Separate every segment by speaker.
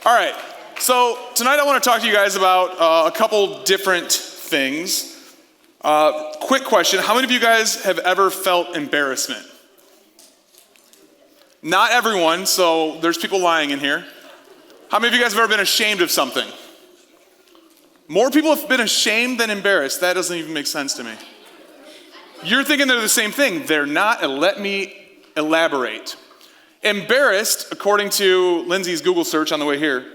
Speaker 1: All right, so tonight I want to talk to you guys about a couple different things. Quick question, how many of you guys have ever felt embarrassment? Not everyone, so there's people lying in here. How many of you guys have ever been ashamed of something? More people have been ashamed than embarrassed. That doesn't even make sense to me. You're thinking they're the same thing. They're not, and let me elaborate. Embarrassed, according to Lindsay's Google search on the way here,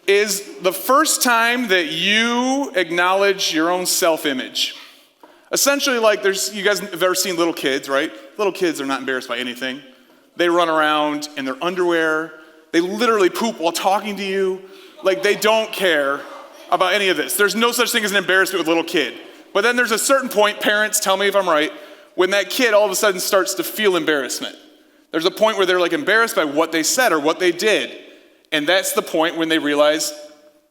Speaker 1: is the first time that you acknowledge your own self-image. Essentially, like you guys have ever seen little kids, right? Little kids are not embarrassed by anything. They run around in their underwear. They literally poop while talking to you. Like they don't care about any of this. There's no such thing as an embarrassment with a little kid. But then there's a certain point, parents, tell me if I'm right, when that kid all of a sudden starts to feel embarrassment. There's a point where they're like embarrassed by what they said or what they did. And that's the point when they realize,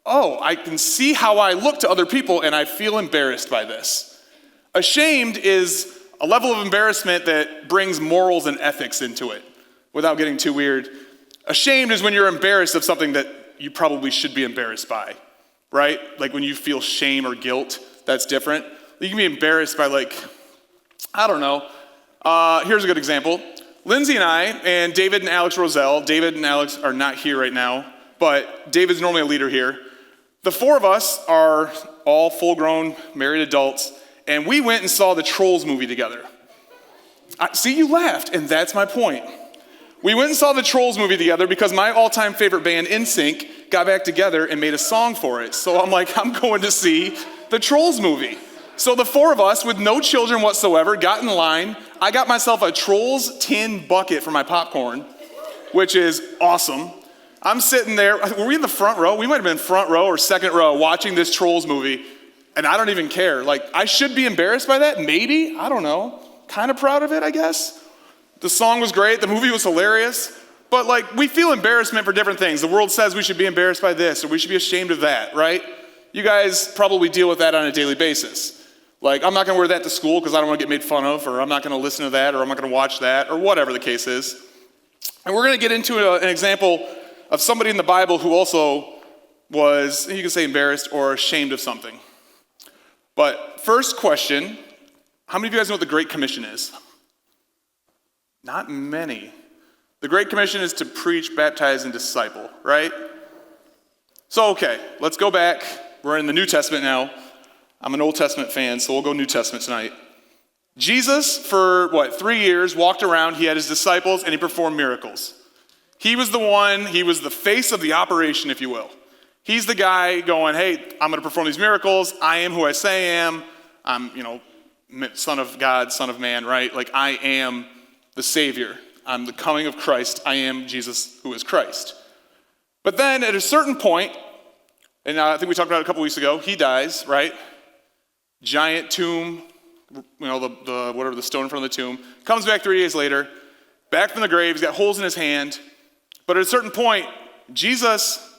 Speaker 1: oh, I can see how I look to other people and I feel embarrassed by this. Ashamed is a level of embarrassment that brings morals and ethics into it, without getting too weird. Ashamed is when you're embarrassed of something that you probably should be embarrassed by, right? Like when you feel shame or guilt, that's different. You can be embarrassed by I don't know. Here's a good example. Lindsay and I, and David and Alex Roselle, David and Alex are not here right now, but David's normally a leader here. The four of us are all full-grown married adults, and we went and saw the Trolls movie together. See, you laughed, and that's my point. We went and saw the Trolls movie together because my all-time favorite band, NSYNC, got back together and made a song for it. So I'm like, I'm going to see the Trolls movie. So the four of us with no children whatsoever got in line. I got myself a Trolls tin bucket for my popcorn, which is awesome. I'm sitting there. Were we in the front row? We might have been front row or second row watching this Trolls movie, and I don't even care. I should be embarrassed by that? Maybe. I don't know. Kind of proud of it, I guess. The song was great. The movie was hilarious. But we feel embarrassment for different things. The world says we should be embarrassed by this or we should be ashamed of that, right? You guys probably deal with that on a daily basis. I'm not going to wear that to school because I don't want to get made fun of, or I'm not going to listen to that, or I'm not going to watch that, or whatever the case is. And we're going to get into an example of somebody in the Bible who also was, you can say embarrassed or ashamed of something. But first question, how many of you guys know what the Great Commission is? Not many. The Great Commission is to preach, baptize, and disciple, right? So, okay, let's go back. We're in the New Testament now. I'm an Old Testament fan, so we'll go New Testament tonight. Jesus, for 3 years, walked around, he had his disciples, and he performed miracles. He was the face of the operation, if you will. He's the guy going, hey, I'm going to perform these miracles. I am who I say I am. I'm, Son of God, Son of Man, right? I am the Savior. I'm the coming of Christ. I am Jesus who is Christ. But then at a certain point, and I think we talked about it a couple weeks ago, he dies, right? Giant tomb, the stone in front of the tomb. Comes back 3 days later, back from the grave. He's got holes in his hand. But at a certain point, Jesus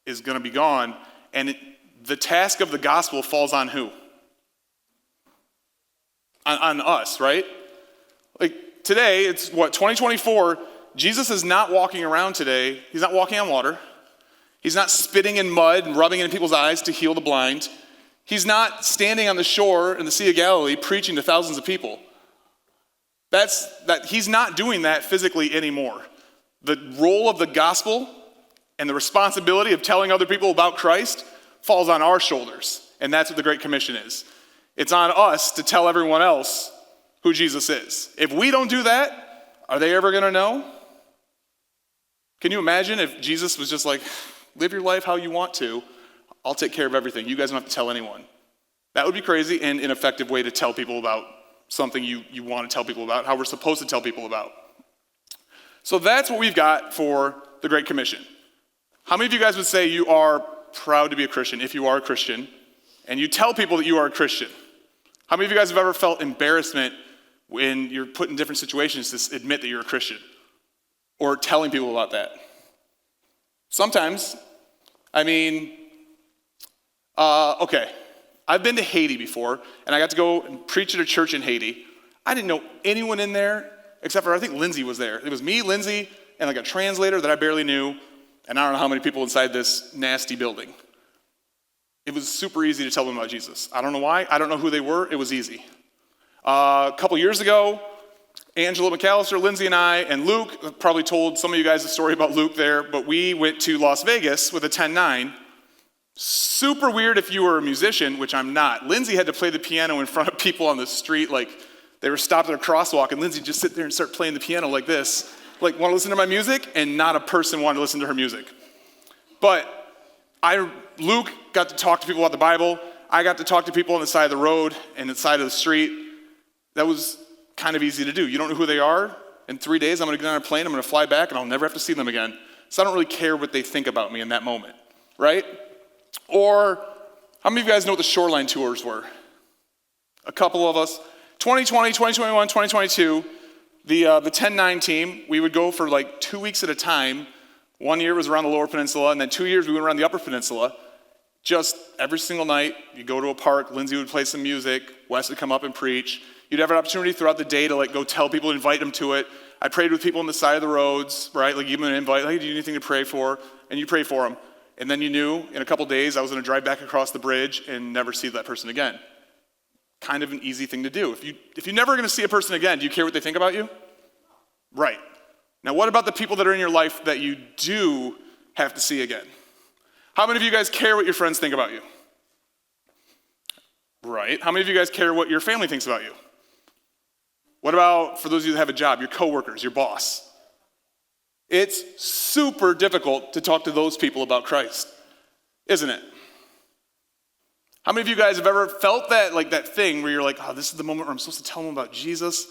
Speaker 1: is going to be gone, and the task of the gospel falls on who? On us, right? Today, it's 2024. Jesus is not walking around today. He's not walking on water. He's not spitting in mud and rubbing it in people's eyes to heal the blind. He's not standing on the shore in the Sea of Galilee preaching to thousands of people. He's not doing that physically anymore. The role of the gospel and the responsibility of telling other people about Christ falls on our shoulders, and that's what the Great Commission is. It's on us to tell everyone else who Jesus is. If we don't do that, are they ever going to know? Can you imagine if Jesus was just live your life how you want to, I'll take care of everything. You guys don't have to tell anyone. That would be crazy and an ineffective way to tell people about something you want to tell people about, how we're supposed to tell people about. So that's what we've got for the Great Commission. How many of you guys would say you are proud to be a Christian, if you are a Christian, and you tell people that you are a Christian? How many of you guys have ever felt embarrassment when you're put in different situations to admit that you're a Christian? Or telling people about that? Sometimes. Okay, I've been to Haiti before, and I got to go and preach at a church in Haiti. I didn't know anyone in there, except for I think Lindsay was there. It was me, Lindsay, and a translator that I barely knew. And I don't know how many people inside this nasty building. It was super easy to tell them about Jesus. I don't know why. I don't know who they were. It was easy. A couple years ago, Angela McAllister, Lindsay, and I, and Luke, probably told some of you guys a story about Luke there, but we went to Las Vegas with a 10-9. Super weird if you were a musician, which I'm not. Lindsay had to play the piano in front of people on the street, like they were stopped at a crosswalk, and Lindsay just sit there and start playing the piano like this. Like, want to listen to my music? And not a person wanted to listen to her music. But Luke got to talk to people about the Bible. I got to talk to people on the side of the road and the side of the street. That was kind of easy to do. You don't know who they are. In 3 days, I'm going to get on a plane, I'm going to fly back, and I'll never have to see them again. So I don't really care what they think about me in that moment, right? Or, how many of you guys know what the Shoreline tours were? A couple of us. 2020, 2021, 2022, the 10-9 team, we would go for like 2 weeks at a time. 1 year was around the Lower Peninsula, and then 2 years we went around the Upper Peninsula. Just every single night, you go to a park, Lindsay would play some music, Wes would come up and preach. You'd have an opportunity throughout the day to like go tell people, invite them to it. I prayed with people on the side of the roads, right? Like give them an invite, hey, do you need anything to pray for? And you pray for them. And then you knew in a couple days I was going to drive back across the bridge and never see that person again. Kind of an easy thing to do. If you're never going to see a person again, do you care what they think about you? Right. Now what about the people that are in your life that you do have to see again? How many of you guys care what your friends think about you? Right. How many of you guys care what your family thinks about you? What about, for those of you that have a job, your coworkers, your boss? It's super difficult to talk to those people about Christ, isn't it? How many of you guys have ever felt that, like that thing where you're like, oh, this is the moment where I'm supposed to tell them about Jesus,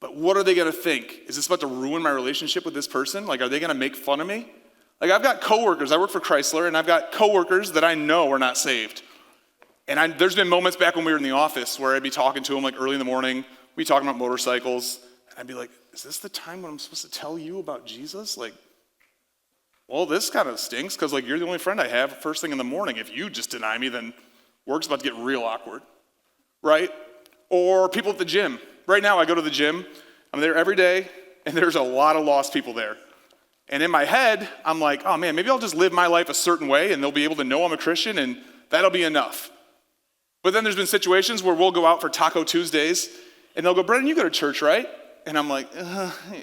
Speaker 1: but what are they going to think? Is this about to ruin my relationship with this person? Like, are they going to make fun of me? Like, I've got coworkers, I work for Chrysler, and I've got coworkers that I know are not saved. And there's been moments back when we were in the office where I'd be talking to them like early in the morning, we'd be talking about motorcycles, and I'd be like, is this the time when I'm supposed to tell you about Jesus? Like, well, this kind of stinks because like you're the only friend I have first thing in the morning. If you just deny me, then work's about to get real awkward, right? Or people at the gym. Right now I go to the gym, I'm there every day, and there's a lot of lost people there. And in my head, I'm like, oh man, maybe I'll just live my life a certain way and they'll be able to know I'm a Christian and that'll be enough. But then there's been situations where we'll go out for Taco Tuesdays and they'll go, Brendan, you go to church, right? And I'm like,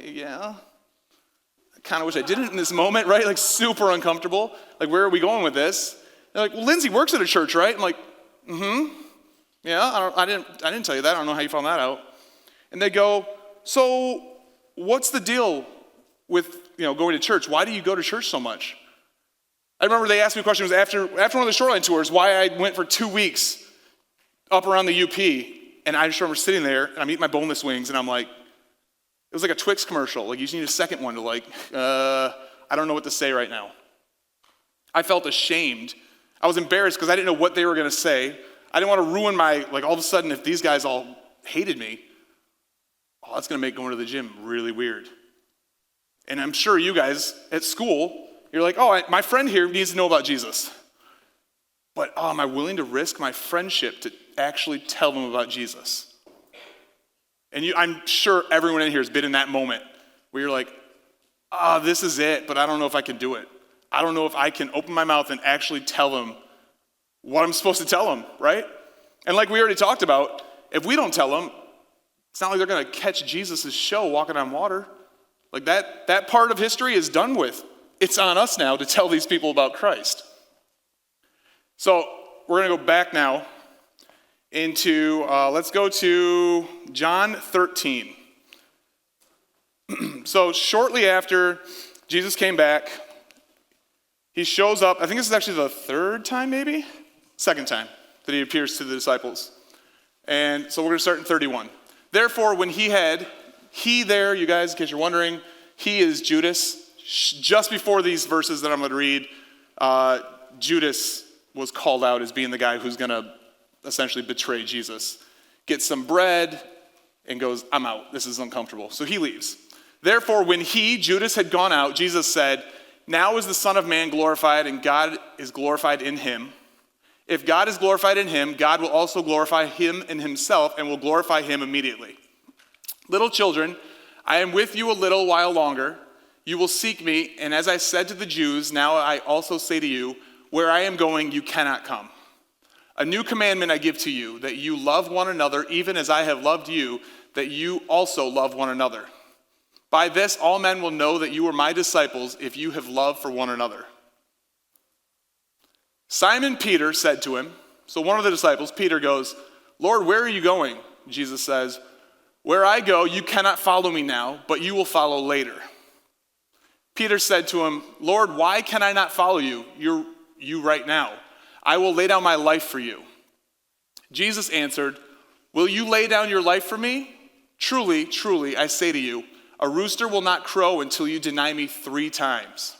Speaker 1: yeah. I kind of wish I didn't in this moment, right? Like super uncomfortable. Like, where are we going with this? They're like, well, Lindsay works at a church, right? I'm like, yeah, I didn't tell you that. I don't know how you found that out. And they go, so what's the deal with, going to church? Why do you go to church so much? I remember they asked me a question, it was after one of the Shoreline tours, why I went for 2 weeks up around the UP. And I just remember sitting there, and I'm eating my boneless wings, and I'm like, it was like a Twix commercial. Like, you just need a second one to I don't know what to say right now. I felt ashamed. I was embarrassed because I didn't know what they were going to say. I didn't want to ruin all of a sudden, if these guys all hated me, that's going to make going to the gym really weird. And I'm sure you guys at school, you're like, my friend here needs to know about Jesus. But am I willing to risk my friendship to actually tell them about Jesus? And I'm sure everyone in here has been in that moment where you're like, this is it, but I don't know if I can do it. I don't know if I can open my mouth and actually tell them what I'm supposed to tell them, right? And like we already talked about, if we don't tell them, it's not like they're going to catch Jesus' show walking on water. Like that part of history is done with. It's on us now to tell these people about Christ. So we're going to go back now into, let's go to John 13. So shortly after Jesus came back, he shows up. I think this is actually the third time, maybe? Second time that he appears to the disciples. And so we're going to start in 31. Therefore, when he there, you guys, in case you're wondering, he is Judas. Just before these verses that I'm going to read, Judas was called out as being the guy who's going to essentially betray Jesus. Gets some bread and goes, I'm out. This is uncomfortable. So he leaves. Therefore, when Judas, had gone out, Jesus said, now is the Son of Man glorified, and God is glorified in him. If God is glorified in him, God will also glorify him in himself and will glorify him immediately. Little children, I am with you a little while longer. You will seek me, and as I said to the Jews, now I also say to you, where I am going, you cannot come. A new commandment I give to you, that you love one another, even as I have loved you, that you also love one another. By this, all men will know that you are my disciples if you have love for one another. Simon Peter said to him, so one of the disciples, Peter goes, Lord, where are you going? Jesus says, where I go, you cannot follow me now, but you will follow later. Peter said to him, Lord, why can I not follow you? You right now. I will lay down my life for you. Jesus answered, will you lay down your life for me? Truly, truly, I say to you, a rooster will not crow until you deny me 3 times.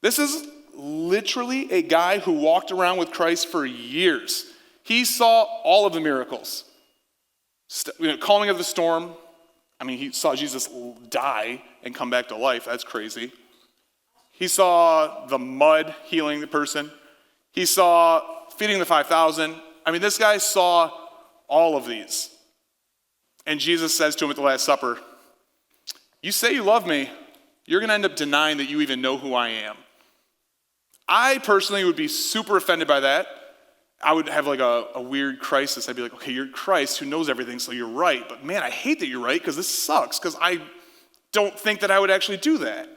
Speaker 1: This is literally a guy who walked around with Christ for years. He saw all of the miracles. Calming of the storm. I mean, he saw Jesus die and come back to life. That's crazy. He saw the mud healing the person. He saw feeding the 5,000. I mean, this guy saw all of these. And Jesus says to him at the Last Supper, you say you love me, you're going to end up denying that you even know who I am. I personally would be super offended by that. I would have like a weird crisis. I'd be like, okay, you're Christ who knows everything, so you're right. But man, I hate that you're right because this sucks because I don't think that I would actually do that,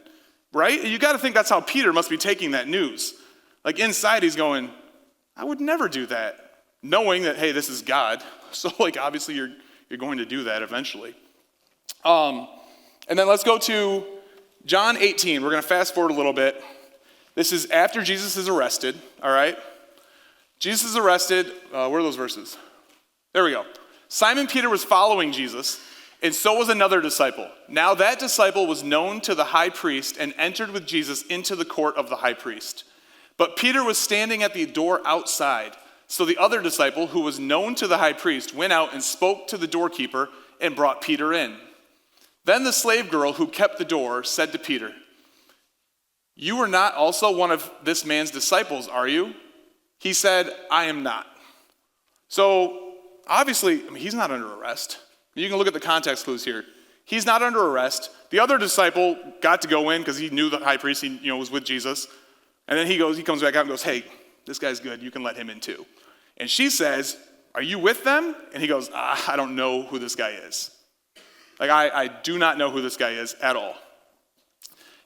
Speaker 1: right? You got to think that's how Peter must be taking that news. Like inside he's going, I would never do that, knowing that, hey, this is God. So like obviously you're going to do that eventually. And then let's go to John 18. We're going to fast forward a little bit. This is after Jesus is arrested, all right? Jesus is arrested. Where are those verses? There we go. Simon Peter was following Jesus, and so was another disciple. Now that disciple was known to the high priest and entered with Jesus into the court of the high priest. But Peter was standing at the door outside. So the other disciple, who was known to the high priest, went out and spoke to the doorkeeper and brought Peter in. Then the slave girl who kept the door said to Peter, you are not also one of this man's disciples, are you? He said, I am not. So obviously, he's not under arrest. You can look at the context clues here. He's not under arrest. The other disciple got to go in because he knew the high priest, he was with Jesus. And then he comes back out and goes, hey, this guy's good. You can let him in too. And she says, are you with them? And he goes, I don't know who this guy is. Like, I do not know who this guy is at all.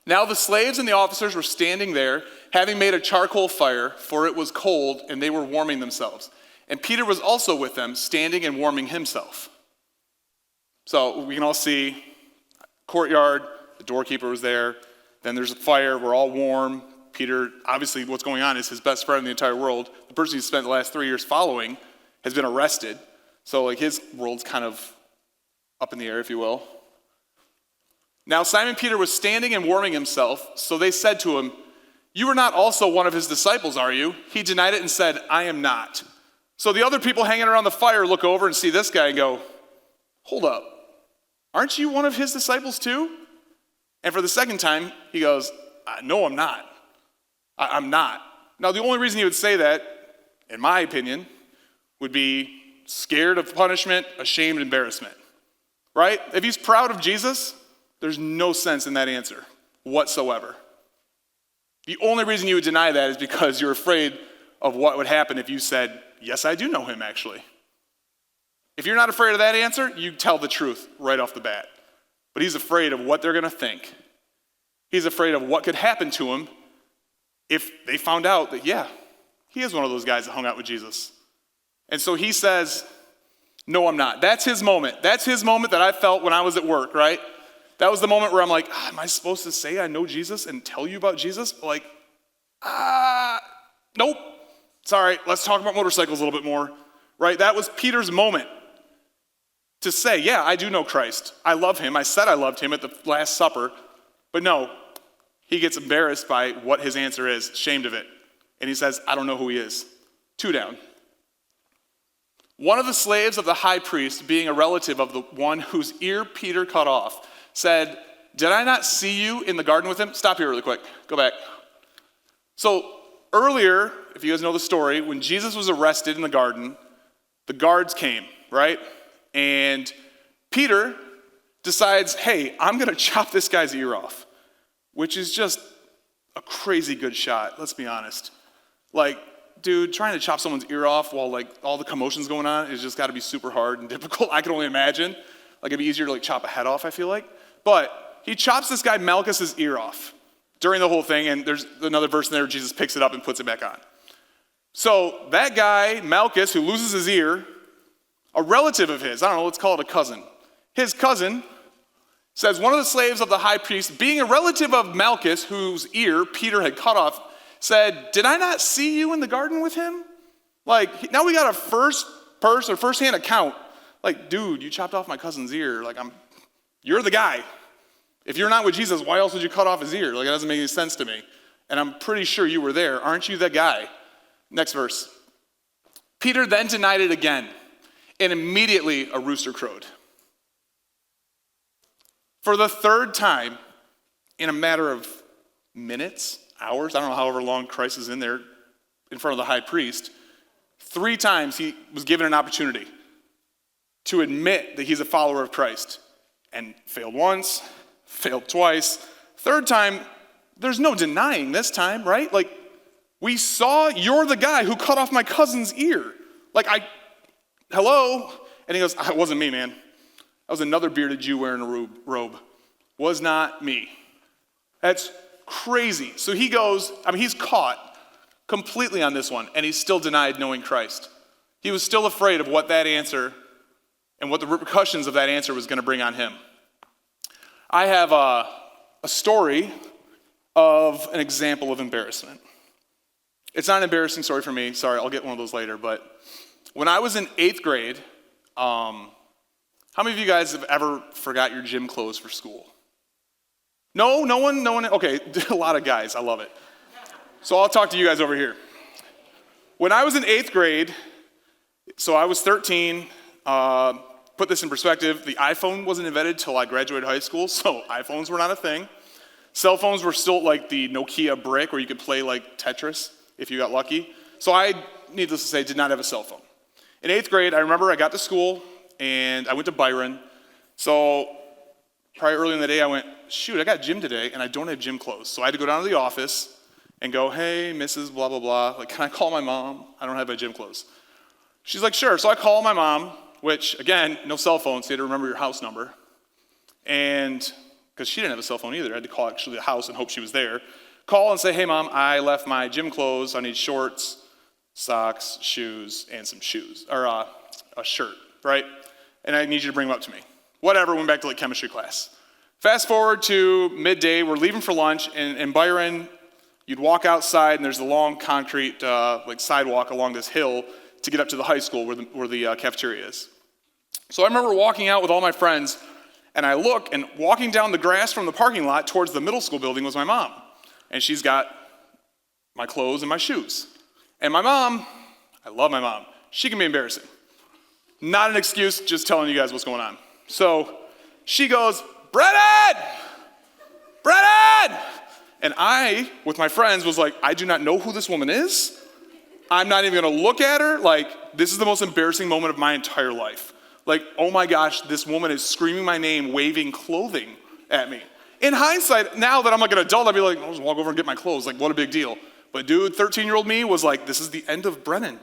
Speaker 1: Now the slaves and the officers were standing there, having made a charcoal fire, for it was cold, and they were warming themselves. And Peter was also with them, standing and warming himself. So we can all see courtyard, the doorkeeper was there, then there's a fire, we're all warm. Peter, obviously what's going on is his best friend in the entire world, the person he spent the last 3 years following, has been arrested. So like his world's kind of up in the air, if you will. Now Simon Peter was standing and warming himself, so they said to him, you are not also one of his disciples, are you? He denied it and said, I am not. So the other people hanging around the fire look over and see this guy and go, hold up, aren't you one of his disciples too? And for the second time, he goes, no, I'm not. I'm not. Now the only reason he would say that, in my opinion, would be scared of punishment, ashamed, embarrassment, right? If he's proud of Jesus, there's no sense in that answer whatsoever. The only reason you would deny that is because you're afraid of what would happen if you said, yes, I do know him actually. If you're not afraid of that answer, you tell the truth right off the bat. But he's afraid of what they're going to think. He's afraid of what could happen to him if they found out that, yeah, he is one of those guys that hung out with Jesus. And so he says, no, I'm not. That's his moment. That's his moment that I felt when I was at work, right? That was the moment where I'm like, am I supposed to say I know Jesus and tell you about Jesus? Like, nope. Sorry, let's talk about motorcycles a little bit more, right? That was Peter's moment to say, yeah, I do know Christ. I love him. I said I loved him at the Last Supper. But no, he gets embarrassed by what his answer is, ashamed of it. And he says, I don't know who he is. 2 down. One of the slaves of the high priest, being a relative of the one whose ear Peter cut off, said, did I not see you in the garden with him? Stop here really quick. Go back. So earlier, if you guys know the story, when Jesus was arrested in the garden, the guards came, right? And Peter decides, hey, I'm going to chop this guy's ear off, which is just a crazy good shot, let's be honest. Like, dude, trying to chop someone's ear off while like all the commotion's going on is just got to be super hard and difficult. I can only imagine. Like, it'd be easier to like chop a head off, I feel like. But he chops this guy Malchus's ear off during the whole thing, and there's another verse in there where Jesus picks it up and puts it back on. So that guy, Malchus, who loses his ear, a relative of his, I don't know, let's call it a cousin. His cousin says one of the slaves of the high priest, being a relative of Malchus, whose ear Peter had cut off, said, did I not see you in the garden with him? Like, now we got a first-hand account. Like, dude, you chopped off my cousin's ear. Like, you're the guy. If you're not with Jesus, why else would you cut off his ear? Like, it doesn't make any sense to me. And I'm pretty sure you were there. Aren't you that guy? Next verse. Peter then denied it again, and immediately a rooster crowed. For the third time, in a matter of minutes, hours, I don't know however long Christ is in there in front of the high priest, 3 times he was given an opportunity to admit that he's a follower of Christ, and failed once, failed twice. Third time, there's no denying this time, right? Like, we saw you're the guy who cut off my cousin's ear. Like, hello? And he goes, it wasn't me, man. That was another bearded Jew wearing a robe. Was not me. That's crazy. So he goes, he's caught completely on this one, and he still denied knowing Christ. He was still afraid of what that answer and what the repercussions of that answer was going to bring on him. I have a story of an example of embarrassment. It's not an embarrassing story for me. Sorry, I'll get one of those later. But when I was in 8th grade, how many of you guys have ever forgot your gym clothes for school? No one? Okay, a lot of guys. I love it. So I'll talk to you guys over here. When I was in 8th grade, so I was 13, put this in perspective, the iPhone wasn't invented till I graduated high school, so iPhones were not a thing. Cell phones were still like the Nokia brick where you could play like Tetris if you got lucky. So I, needless to say, did not have a cell phone. In 8th grade, I remember I got to school and I went to Byron. So probably early in the day, I went, shoot, I got gym today and I don't have gym clothes. So I had to go down to the office and go, hey, Mrs. blah, blah, blah. Like, can I call my mom? I don't have my gym clothes. She's like, sure. So I call my mom, which, again, no cell phone, so you had to remember your house number. And because she didn't have a cell phone either, I had to call actually the house and hope she was there. Call and say, hey, Mom, I left my gym clothes. I need shorts, socks, shoes, and some shoes, or a shirt, right? And I need you to bring them up to me. Whatever, went back to like chemistry class. Fast forward to midday, we're leaving for lunch, and in Byron, you'd walk outside, and there's a long concrete like sidewalk along this hill to get up to the high school where the cafeteria is. So I remember walking out with all my friends, and I look, and walking down the grass from the parking lot towards the middle school building was my mom. And she's got my clothes and my shoes. And my mom, I love my mom, she can be embarrassing. Not an excuse, just telling you guys what's going on. So she goes, Brennan! And I, with my friends, was like, I do not know who this woman is. I'm not even gonna look at her. Like, this is the most embarrassing moment of my entire life. Like, oh my gosh, this woman is screaming my name, waving clothing at me. In hindsight, now that I'm like an adult, I'd be like, I'll just walk over and get my clothes. Like, what a big deal. But dude, 13-year-old me was like, this is the end of Brennan.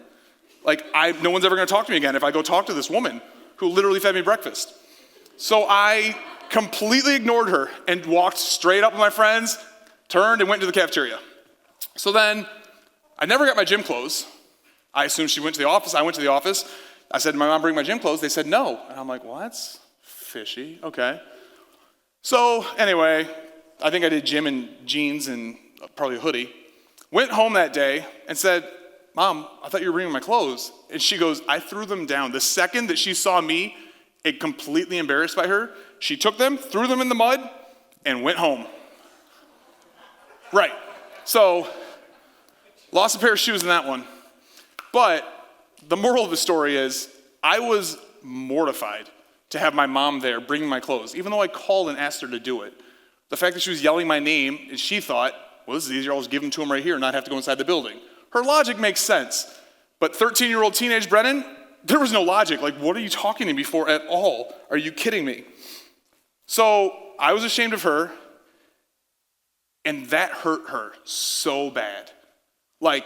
Speaker 1: Like, no one's ever gonna talk to me again if I go talk to this woman who literally fed me breakfast. So I completely ignored her and walked straight up with my friends, turned and went to the cafeteria. So then, I never got my gym clothes. I assumed she went to the office. I went to the office. I said, my mom, bring my gym clothes. They said no. And I'm like, well, that's fishy. Okay. So anyway, I think I did gym in jeans and probably a hoodie. Went home that day and said, Mom, I thought you were bringing my clothes. And she goes, I threw them down. The second that she saw me, completely embarrassed by her, she took them, threw them in the mud, and went home. Right. So, lost a pair of shoes in that one. But the moral of the story is, I was mortified to have my mom there bringing my clothes, even though I called and asked her to do it. The fact that she was yelling my name, and she thought, well, this is easier, I'll just give them to him right here and not have to go inside the building. Her logic makes sense. But 13-year-old teenage Brennan, there was no logic. Like, what are you talking to me for at all? Are you kidding me? So I was ashamed of her, and that hurt her so bad. Like,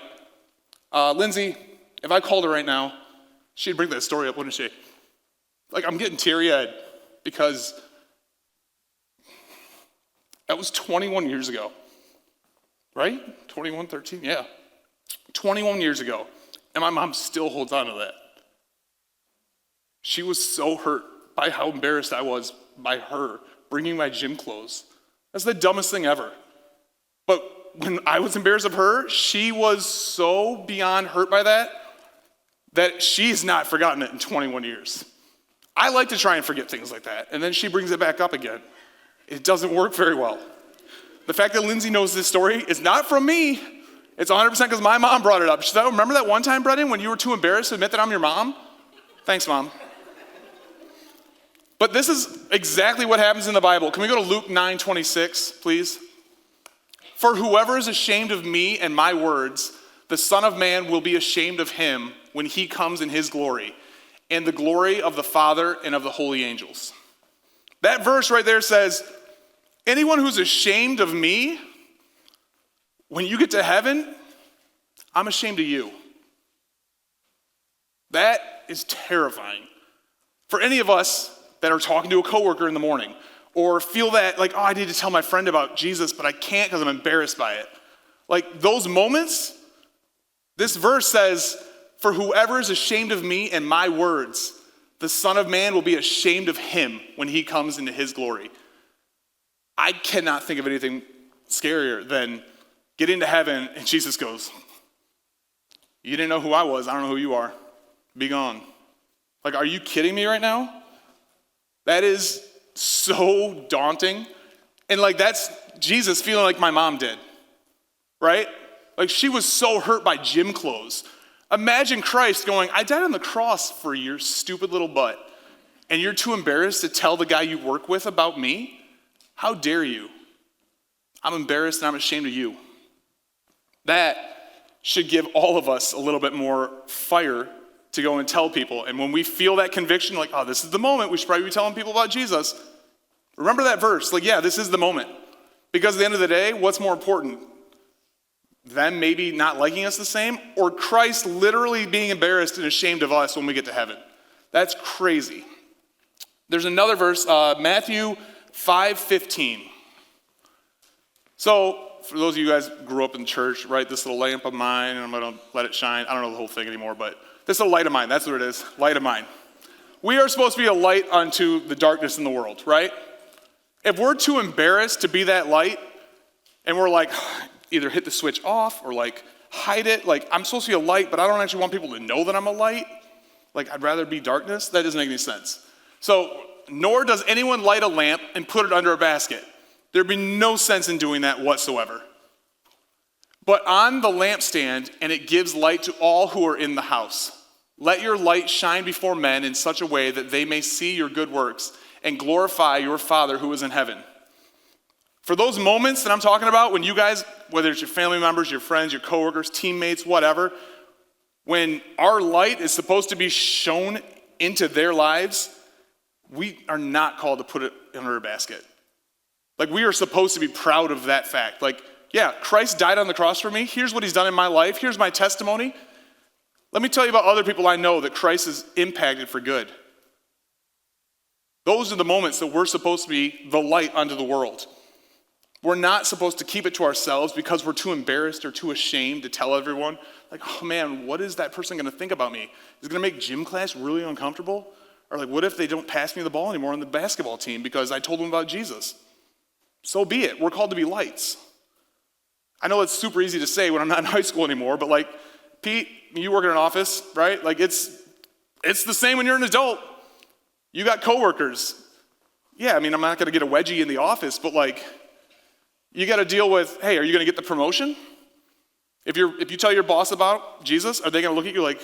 Speaker 1: Lindsay, if I called her right now, she'd bring that story up, wouldn't she? Like, I'm getting teary-eyed because that was 21 years ago, right? 21, 13, yeah. 21 years ago, and my mom still holds on to that. She was so hurt by how embarrassed I was by her bringing my gym clothes. That's the dumbest thing ever. But when I was embarrassed of her, she was so beyond hurt by that she's not forgotten it in 21 years. I like to try and forget things like that, and then she brings it back up again. It doesn't work very well. The fact that Lindsay knows this story is not from me. It's 100% because my mom brought it up. She said, remember that one time, Brendan, when you were too embarrassed to admit that I'm your mom? Thanks, Mom. But this is exactly what happens in the Bible. Can we go to Luke 9:26, please? For whoever is ashamed of me and my words, the Son of Man will be ashamed of him when he comes in his glory, and the glory of the Father and of the holy angels. That verse right there says, anyone who's ashamed of me, when you get to heaven, I'm ashamed of you. That is terrifying. For any of us that are talking to a coworker in the morning, or feel that, like, I need to tell my friend about Jesus, but I can't because I'm embarrassed by it. Like, those moments, this verse says, for whoever is ashamed of me and my words, the Son of Man will be ashamed of him when he comes into his glory. I cannot think of anything scarier than getting to heaven and Jesus goes, you didn't know who I was, I don't know who you are. Be gone. Like, are you kidding me right now? That is so daunting. And like, that's Jesus feeling like my mom did, right? Like, she was so hurt by gym clothes. Imagine Christ going, I died on the cross for your stupid little butt, and you're too embarrassed to tell the guy you work with about me? How dare you? I'm embarrassed and I'm ashamed of you. That should give all of us a little bit more fire to go and tell people. And when we feel that conviction, like, oh, this is the moment, we should probably be telling people about Jesus. Remember that verse, like, yeah, this is the moment. Because at the end of the day, what's more important? Them maybe not liking us the same, or Christ literally being embarrassed and ashamed of us when we get to heaven? That's crazy. There's another verse, Matthew 5:15. So, for those of you guys who grew up in church, right, this little lamp of mine, and I'm going to let it shine. I don't know the whole thing anymore, but this little light of mine, that's what it is, light of mine. We are supposed to be a light unto the darkness in the world, right? If we're too embarrassed to be that light, and we're like, either hit the switch off or like hide it, like I'm supposed to be a light, but I don't actually want people to know that I'm a light. Like, I'd rather be darkness. That doesn't make any sense. So, nor does anyone light a lamp and put it under a basket. There'd be no sense in doing that whatsoever. But on the lampstand, and it gives light to all who are in the house. Let your light shine before men in such a way that they may see your good works and glorify your Father who is in heaven. For those moments that I'm talking about, when you guys, whether it's your family members, your friends, your coworkers, teammates, whatever, when our light is supposed to be shown into their lives, we are not called to put it under a basket. Like, we are supposed to be proud of that fact. Like, yeah, Christ died on the cross for me. Here's what he's done in my life. Here's my testimony. Let me tell you about other people I know that Christ has impacted for good. Those are the moments that we're supposed to be the light unto the world. We're not supposed to keep it to ourselves because we're too embarrassed or too ashamed to tell everyone, like, oh man, what is that person going to think about me? Is it going to make gym class really uncomfortable? Or like, what if they don't pass me the ball anymore on the basketball team because I told them about Jesus? So be it. We're called to be lights. I know it's super easy to say when I'm not in high school anymore, but like, Pete, you work in an office, right? Like, it's the same when you're an adult. You got coworkers. Yeah, I mean, I'm not going to get a wedgie in the office, but like, you got to deal with, hey, are you going to get the promotion? If you tell your boss about Jesus, are they going to look at you like,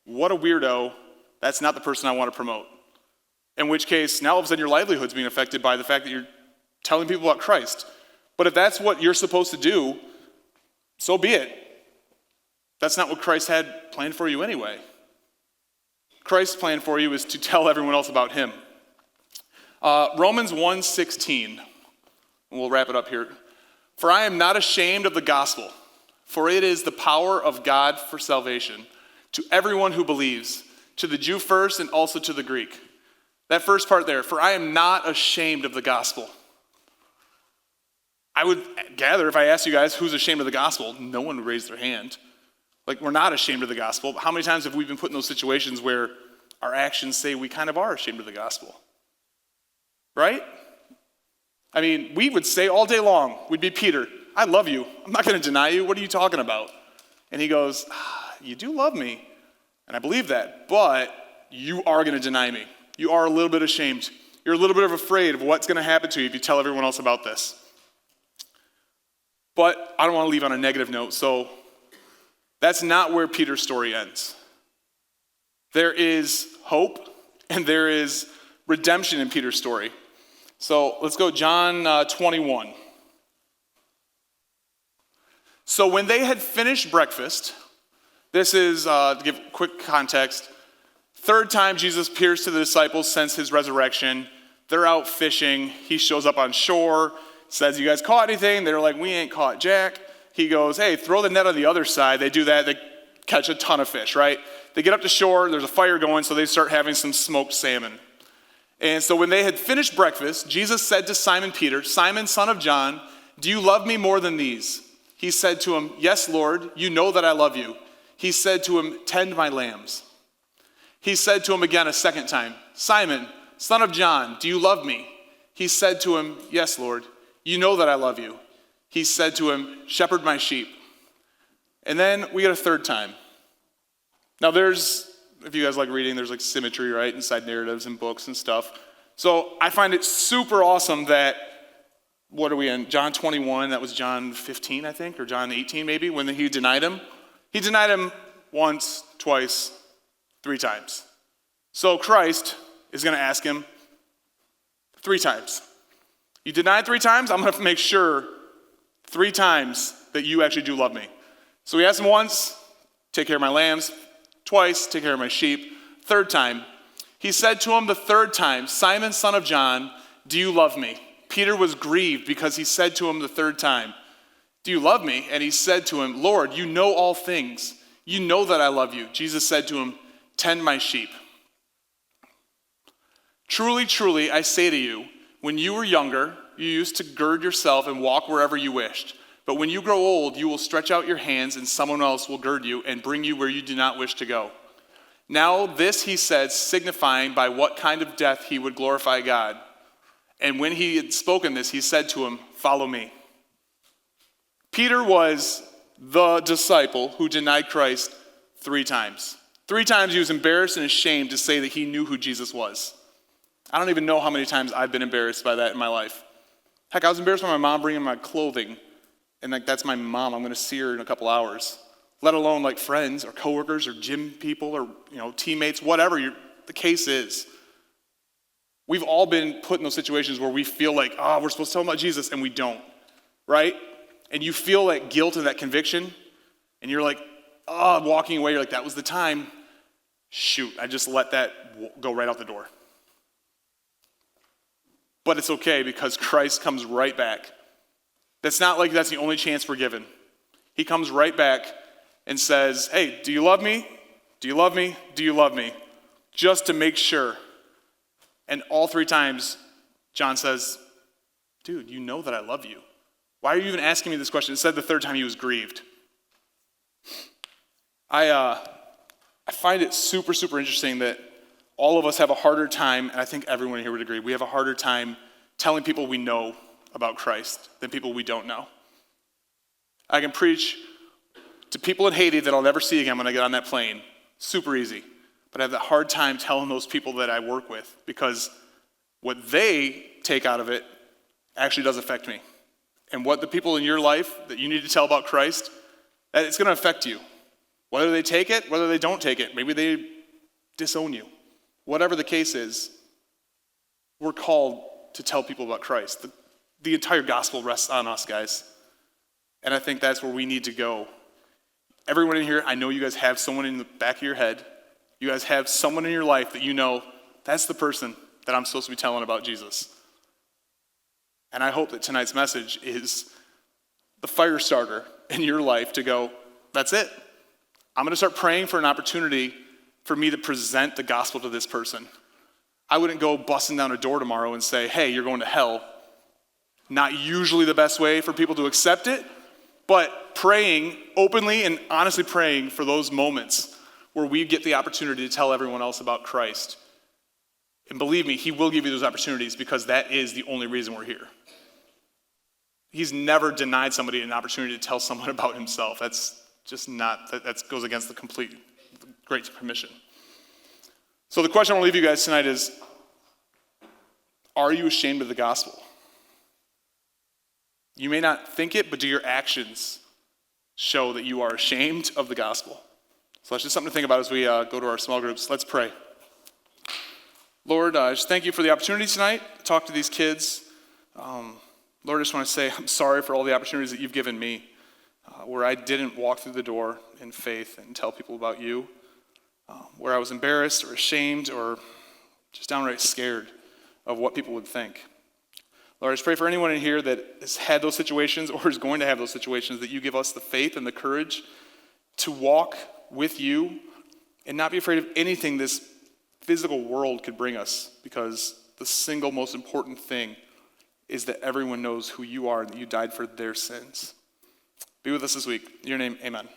Speaker 1: what a weirdo, that's not the person I want to promote? In which case, now all of a sudden your livelihood's being affected by the fact that you're telling people about Christ. But if that's what you're supposed to do, so be it. That's not what Christ had planned for you anyway. Christ's plan for you is to tell everyone else about him. Romans 1:16. And we'll wrap it up here. For I am not ashamed of the gospel, for it is the power of God for salvation to everyone who believes, to the Jew first and also to the Greek. That first part there, for I am not ashamed of the gospel. I would gather if I asked you guys who's ashamed of the gospel, no one would raise their hand. Like, we're not ashamed of the gospel. How many times have we been put in those situations where our actions say we kind of are ashamed of the gospel? Right? I mean, we would say all day long, we'd be Peter, I love you. I'm not going to deny you. What are you talking about? And he goes, you do love me. And I believe that, but you are going to deny me. You are a little bit ashamed. You're a little bit afraid of what's going to happen to you if you tell everyone else about this. But I don't want to leave on a negative note, so that's not where Peter's story ends. There is hope and there is redemption in Peter's story. So let's go John 21. So when they had finished breakfast, this is, to give quick context, third time Jesus appears to the disciples since his resurrection. They're out fishing. He shows up on shore, says, you guys caught anything? They're like, we ain't caught jack. He goes, hey, throw the net on the other side. They do that. They catch a ton of fish, right? They get up to shore. There's a fire going, so they start having some smoked salmon. And so when they had finished breakfast, Jesus said to Simon Peter, Simon, son of John, do you love me more than these? He said to him, yes, Lord, you know that I love you. He said to him, tend my lambs. He said to him again a second time, Simon, son of John, do you love me? He said to him, yes, Lord, you know that I love you. He said to him, shepherd my sheep. And then we get a third time. Now there's, if you guys like reading, there's like symmetry, right, inside narratives and books and stuff. So I find it super awesome that, what are we in, John 21, that was John 15, I think, or John 18 maybe, when he denied him. He denied him once, twice, 3 times. So Christ is going to ask him 3 times. You denied 3 times, I'm going to make sure 3 times that you actually do love me. So he asked him once, take care of my lambs. Twice, take care of my sheep. 3rd time, he said to him the 3rd time, Simon, son of John, do you love me? Peter was grieved because he said to him the 3rd time, do you love me? And he said to him, Lord, you know all things. You know that I love you. Jesus said to him, tend my sheep. Truly, truly, I say to you, when you were younger, you used to gird yourself and walk wherever you wished. But when you grow old, you will stretch out your hands and someone else will gird you and bring you where you do not wish to go. Now this he said, signifying by what kind of death he would glorify God. And when he had spoken this, he said to him, follow me. Peter was the disciple who denied Christ 3 times. 3 times he was embarrassed and ashamed to say that he knew who Jesus was. I don't even know how many times I've been embarrassed by that in my life. Heck, I was embarrassed by my mom bringing my clothing. And like, that's my mom. I'm going to see her in a couple hours. Let alone like friends or coworkers or gym people or teammates, whatever the case is. We've all been put in those situations where we feel like, we're supposed to tell them about Jesus, and we don't, right? And you feel that guilt and that conviction, and you're like, walking away, you're like, that was the time. Shoot, I just let that go right out the door. But it's okay because Christ comes right back. That's not like that's the only chance we're given. He comes right back and says, hey, do you love me? Do you love me? Do you love me? Just to make sure. And all 3 times, John says, dude, you know that I love you. Why are you even asking me this question? It said the 3rd time he was grieved. I find it super, super interesting that all of us have a harder time, and I think everyone here would agree, we have a harder time telling people we know about Christ than people we don't know. I can preach to people in Haiti that I'll never see again when I get on that plane. Super easy. But I have that hard time telling those people that I work with because what they take out of it actually does affect me. And what the people in your life that you need to tell about Christ, that it's going to affect you. Whether they take it, whether they don't take it. Maybe they disown you. Whatever the case is, we're called to tell people about Christ. The entire gospel rests on us, guys. And I think that's where we need to go. Everyone in here, I know you guys have someone in the back of your head. You guys have someone in your life that you know, that's the person that I'm supposed to be telling about Jesus. And I hope that tonight's message is the fire starter in your life to go, that's it. I'm going to start praying for an opportunity for me to present the gospel to this person. I wouldn't go busting down a door tomorrow and say, hey, you're going to hell. Not usually the best way for people to accept it, but praying, openly and honestly praying for those moments where we get the opportunity to tell everyone else about Christ. And believe me, he will give you those opportunities because that is the only reason we're here. He's never denied somebody an opportunity to tell someone about himself. That's just not, that goes against the complete Great Commission. So the question I want to leave you guys tonight is, are you ashamed of the gospel? You may not think it, but do your actions show that you are ashamed of the gospel? So that's just something to think about as we go to our small groups. Let's pray. Lord, I just thank you for the opportunity tonight to talk to these kids. Lord, I just want to say I'm sorry for all the opportunities that you've given me where I didn't walk through the door in faith and tell people about you, where I was embarrassed or ashamed or just downright scared of what people would think. Lord, I just pray for anyone in here that has had those situations or is going to have those situations, that you give us the faith and the courage to walk with you and not be afraid of anything this physical world could bring us, because the single most important thing is that everyone knows who you are and that you died for their sins. Be with us this week. In your name, amen.